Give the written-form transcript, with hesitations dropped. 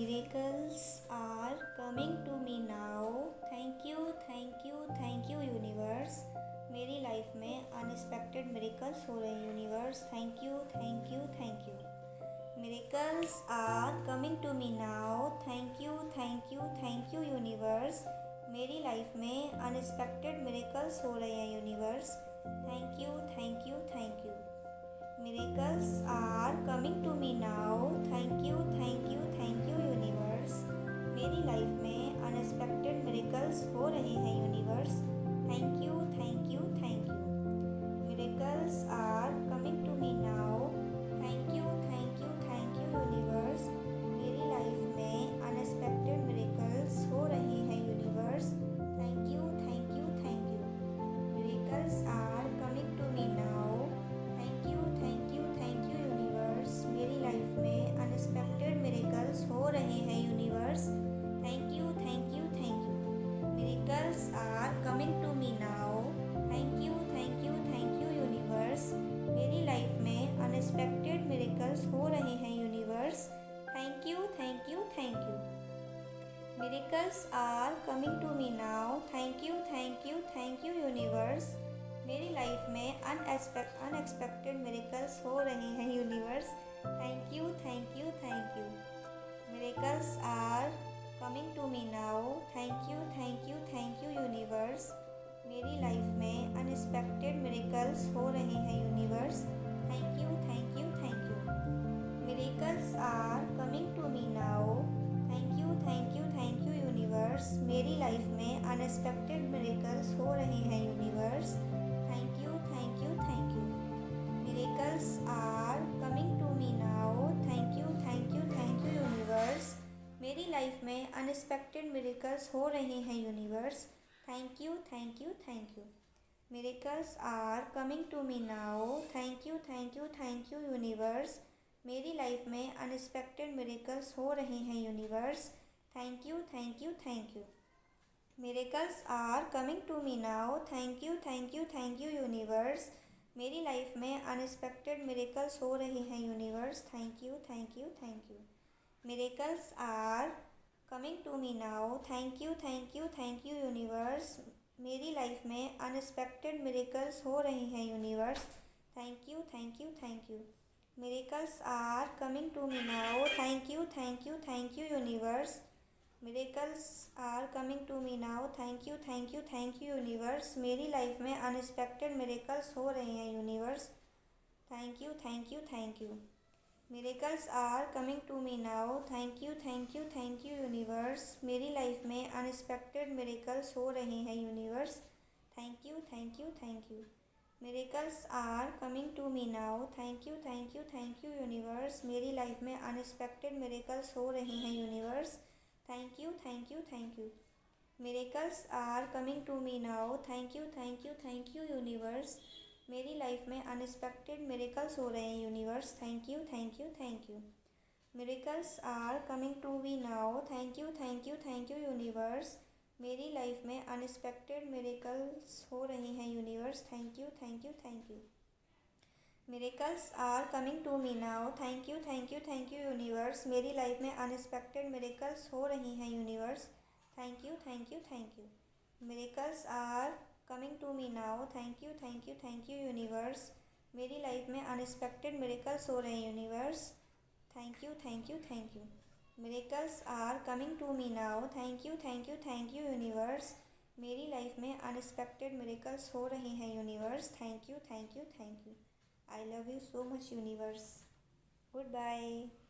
Miracles are coming to me now. Thank you universe. मेरी life में unexpected miracles हो रहे हैं universe. Thank you thank you. Miracles are coming to me now. Thank you universe. मेरी life में unexpected miracles हो रहे हैं universe. Thank you. Miracles are coming to me now. Thank you universe. मेरी life में अनएक्सपेक्टेड मिरेकल्स हो रहे हैं universe. Thank you. Miracles are coming to me now. Thank you universe. मेरी लाइफ में अनएक्सपेक्टेड मिरेकल्स हो रहे हैं universe. Thank you. Miracles are coming to me now. Thank you universe. मेरी लाइफ में अनएक्सपेक्टेड मिरेकल्स हो रहे हैं universe. Thank you. Miracles are coming to me now. Thank you universe. मेरी लाइफ में अनएक्सपेक्टेड मिरेकल्स हो रहे हैं universe. Thank you. Miracles are coming to me now. Thank you universe. मेरी लाइफ में अनएक्सपेक्टेड मिरेकल्स हो रहे हैं universe. Thank you. Miracles are coming to me now. Thank you universe. मेरी लाइफ में अनएक्सपेक्टेड मिरेकल्स हो रहे हैं universe. Thank you. Miracles are coming to me now. Thank you universe. मेरी लाइफ में अनएक्सपेक्टेड मिरेकल्स हो रहे हैं universe. Thank you. Miracles are coming to me now. Thank you universe. मेरी लाइफ में अनएक्सपेक्टेड मिरेकल्स हो रहे हैं universe. Thank you. Miracles are coming to me now. Thank you universe. मेरी लाइफ में अनएक्सपेक्टेड मिरेकल्स हो रहे हैं universe. Thank you. Miracles are coming to me now. Thank you universe. मेरी लाइफ में अनएक्सपेक्टेड मिरेकल्स हो रहे हैं universe. Thank you. Miracles are coming to me now. Thank you universe. मेरी लाइफ में अनएक्सपेक्टेड मिरेकल्स हो रहे हैं universe. Thank you. Miracles are coming to me now. Thank you universe. Miracles are coming to me now. Thank you universe. मेरी life में unexpected miracles हो रहे हैं universe. Thank you. Miracles are coming to me now. Thank you universe. मेरी life में unexpected miracles हो रहे हैं universe. Thank you. Miracles are coming to me now. Thank you universe. मेरी लाइफ में अनएक्सपेक्टेड मिरेकल्स हो रहे हैं universe. Thank you. Miracles are coming to me now. Thank you universe. मेरी लाइफ में अनएक्सपेक्टेड मिरेकल्स हो रहे हैं universe. Thank you. Miracles are coming to me now. Thank you universe. मेरी लाइफ में अनएक्सपेक्टेड मिरेकल्स हो रहे हैं universe. Thank you. Miracles are coming to me now. Thank you universe. मेरी लाइफ में अनएक्सपेक्टेड मिरेकल्स हो रही हैं universe. Thank you. Miracles are coming to me now. Thank you universe. मेरी लाइफ में अनएक्सपेक्टेड मिरेकल्स हो रहे हैं universe. Thank you. Miracles are coming to me now. Thank you universe. मेरी लाइफ में अनएक्सपेक्टेड मिरेकल्स हो रहे हैं universe. Thank you. I love you so much, universe. Goodbye.